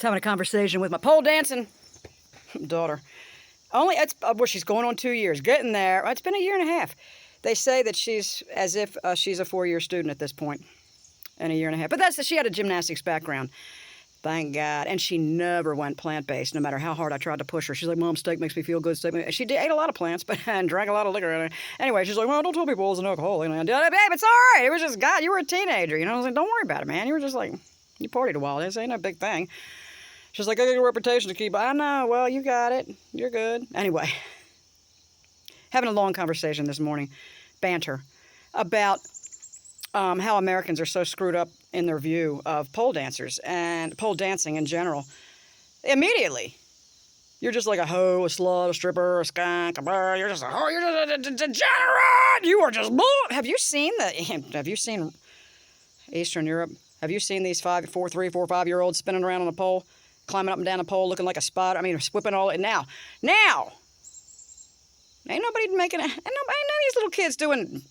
having a conversation with my pole dancing daughter. She's going on 2 years. Getting there. It's been a year and a half. They say that she's as if she's a 4-year student at this point in a year and a half. But she had a gymnastics background. Thank God. And she never went plant-based, no matter how hard I tried to push her. She's like, Mom, steak makes me feel good. She ate a lot of plants and drank a lot of liquor. Anyway, she's like, well, don't tell people it's an alcohol. Babe, it's all right. It was just, God, you were a teenager. I was like, don't worry about it, man. You were just like, you partied a while. This ain't no big thing. She's like, I got a reputation to keep. I know. Well, you got it. You're good. Anyway, having a long conversation this morning, banter, about how Americans are so screwed up in their view of pole dancers and pole dancing in general. Immediately, you're just like a hoe, a slut, a stripper, a skunk, a bird. You're just a hoe. You're just a degenerate. You are just bull. Have you seen Eastern Europe? Have you seen these 4, 3, 4, 5-year-olds spinning around on a pole, climbing up and down a pole, looking like a spider? I mean, whipping all it now. Ain't nobody making it. Ain't none of these little kids doing.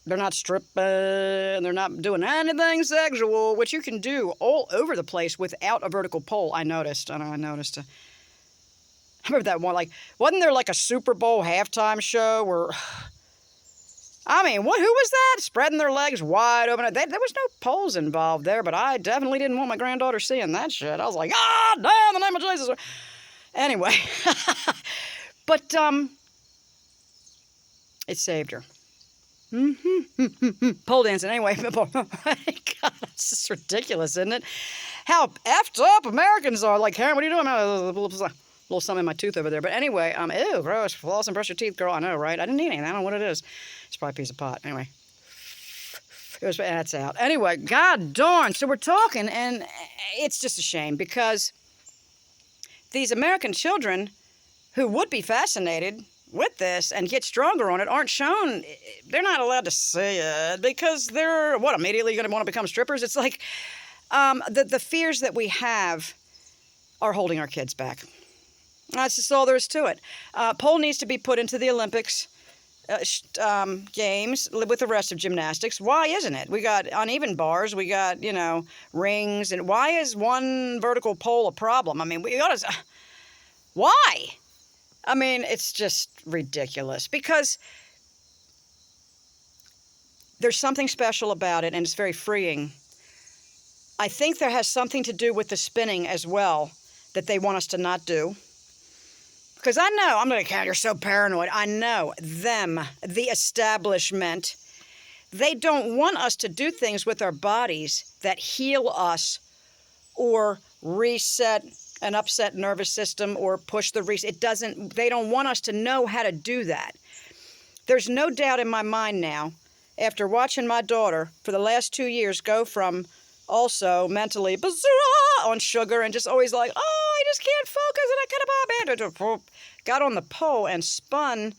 They're not stripping, they're not doing anything sexual, which you can do all over the place without a vertical pole, I noticed. I remember that one, wasn't there like a Super Bowl halftime show where, who was that? Spreading their legs wide open. There was no poles involved there, but I definitely didn't want my granddaughter seeing that shit. I was like, damn, the name of Jesus. Anyway, but it saved her. Pole dancing anyway. God, it's just ridiculous, isn't it? How effed up Americans are. Like, Karen, what are you doing? A little something in my tooth over there. But anyway, ew, gross. Floss and brush your teeth, girl. I know, right? I didn't eat anything. I don't know what it is. It's probably a piece of pot. Anyway. That's out. Anyway, God darn. So we're talking, and it's just a shame because these American children who would be fascinated with this and get stronger on it aren't shown. They're not allowed to see it because they're immediately going to want to become strippers. It's like the fears that we have are holding our kids back. That's just all there is to it. Pole needs to be put into the Olympics games with the rest of gymnastics. Why isn't it? We got uneven bars. We got rings. And why is one vertical pole a problem? We ought to. Why? It's just ridiculous because there's something special about it, and it's very freeing. I think there has something to do with the spinning as well that they want us to not do. Because I know, I'm going to count, you're so paranoid. I know them, the establishment, they don't want us to do things with our bodies that heal us or reset an upset nervous system or push the reset. They don't want us to know how to do that. There's no doubt in my mind now, after watching my daughter for the last 2 years go from also mentally on sugar and just always like, I just can't focus and I got on the pole and spun.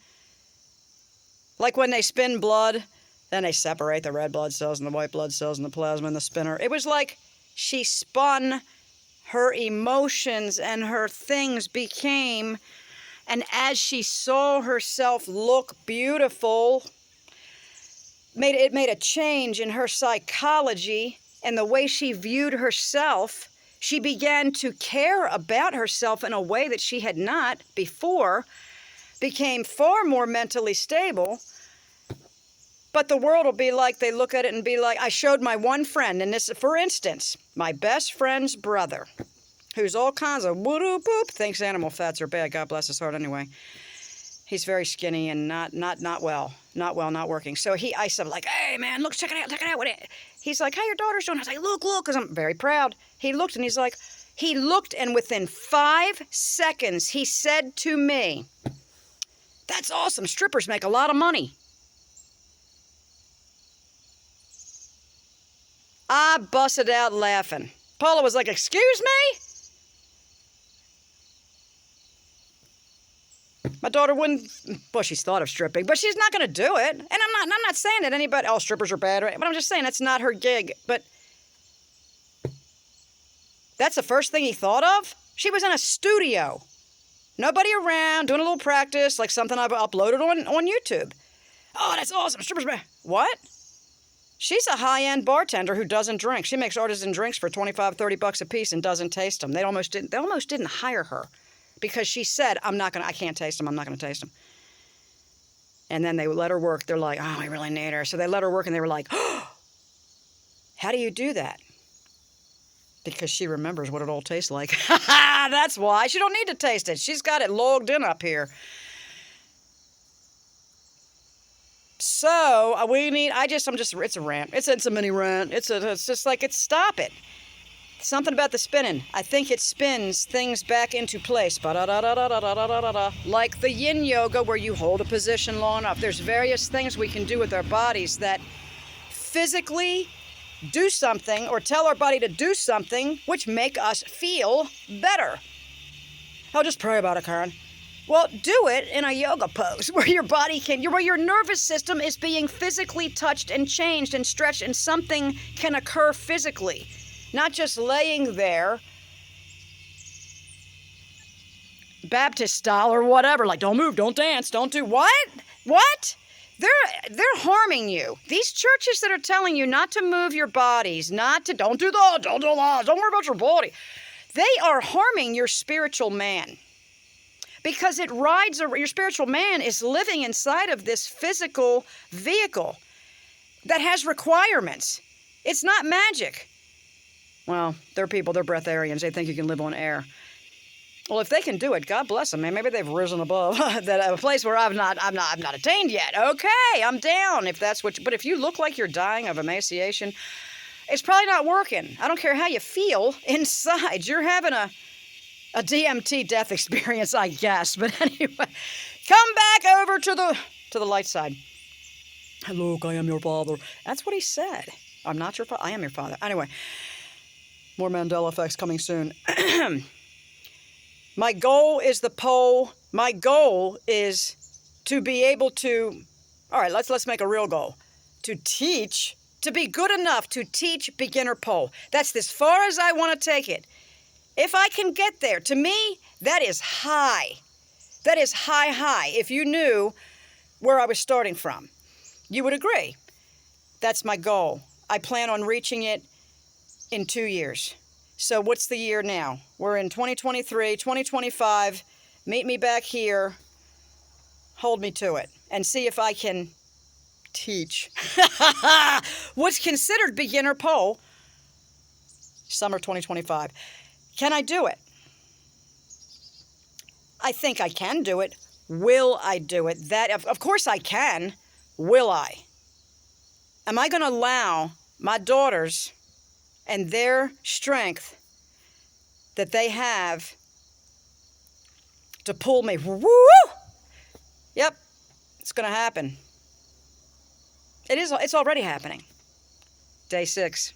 Like when they spin blood, then they separate the red blood cells and the white blood cells and the plasma in the spinner. It was like she spun. Her emotions and her things became, and as she saw herself look beautiful, it made a change in her psychology and the way she viewed herself. She began to care about herself in a way that she had not before, became far more mentally stable. But the world will be like, they look at it and be like, I showed my one friend, and this, for instance, my best friend's brother, who's all kinds of whoop, thinks animal fats are bad. God bless his heart anyway. He's very skinny and not working. So I said, like, hey, man, look, check it out. He's like, how your daughter's doing? I was like, look, because I'm very proud. He looked, and within 5 seconds, he said to me, that's awesome. Strippers make a lot of money. I busted out laughing. Paula was like, excuse me? My daughter wouldn't, she's thought of stripping, but she's not going to do it. And I'm not saying that anybody, strippers are bad, but I'm just saying that's not her gig. But that's the first thing he thought of? She was in a studio. Nobody around, doing a little practice, like something I've uploaded on YouTube. Oh, that's awesome. Strippers are bad. What? She's a high-end bartender who doesn't drink. She makes artisan drinks for $25-$30 a piece and doesn't taste them. They almost didn't hire her because she said, I can't taste them. I'm not going to taste them. And then they let her work. They're like, oh, we really need her. So they let her work, and they were like, oh, how do you do that? Because she remembers what it all tastes like. That's why. She don't need to taste it. She's got it logged in up here. So it's a rant. It's a mini rant. It's just like, stop it. Something about the spinning. I think it spins things back into place. Like the yin yoga where you hold a position long enough. There's various things we can do with our bodies that physically do something or tell our body to do something which make us feel better. Oh, just pray about it, Karen. Well, do it in a yoga pose where where your nervous system is being physically touched and changed and stretched, and something can occur physically. Not just laying there, Baptist style or whatever, like don't move, don't dance, don't do what? What? They're harming you. These churches that are telling you not to move your bodies, don't do that, don't worry about your body. They are harming your spiritual man. Because your spiritual man is living inside of this physical vehicle that has requirements. It's not magic. Well, they're breatharians. They think you can live on air. Well, if they can do it, God bless them, man. Maybe they've risen above that a place where I've not attained yet. Okay, I'm down if that's but if you look like you're dying of emaciation, it's probably not working. I don't care how you feel inside. You're having a DMT death experience, I guess. But anyway, come back over to the light side. Luke, I am your father. That's what he said. I'm not your father. I am your father. Anyway, more Mandela effects coming soon. My goal is the pole. My goal is to be able to, all right, let's make a real goal. To be good enough to teach beginner pole. That's as far as I want to take it. If I can get there, to me, that is high. That is high. If you knew where I was starting from, you would agree. That's my goal. I plan on reaching it in 2 years. So what's the year now? We're in 2023, 2025. Meet me back here. Hold me to it. And see if I can teach what's considered beginner pole summer 2025. Can I do it? I think I can do it. Will I do it? Of course I can. Will I? Am I going to allow my daughters and their strength that they have to pull me? Woo! Yep, it's going to happen. It's already happening. Day 6.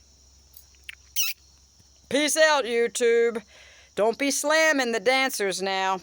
Peace out, YouTube. Don't be slamming the dancers now.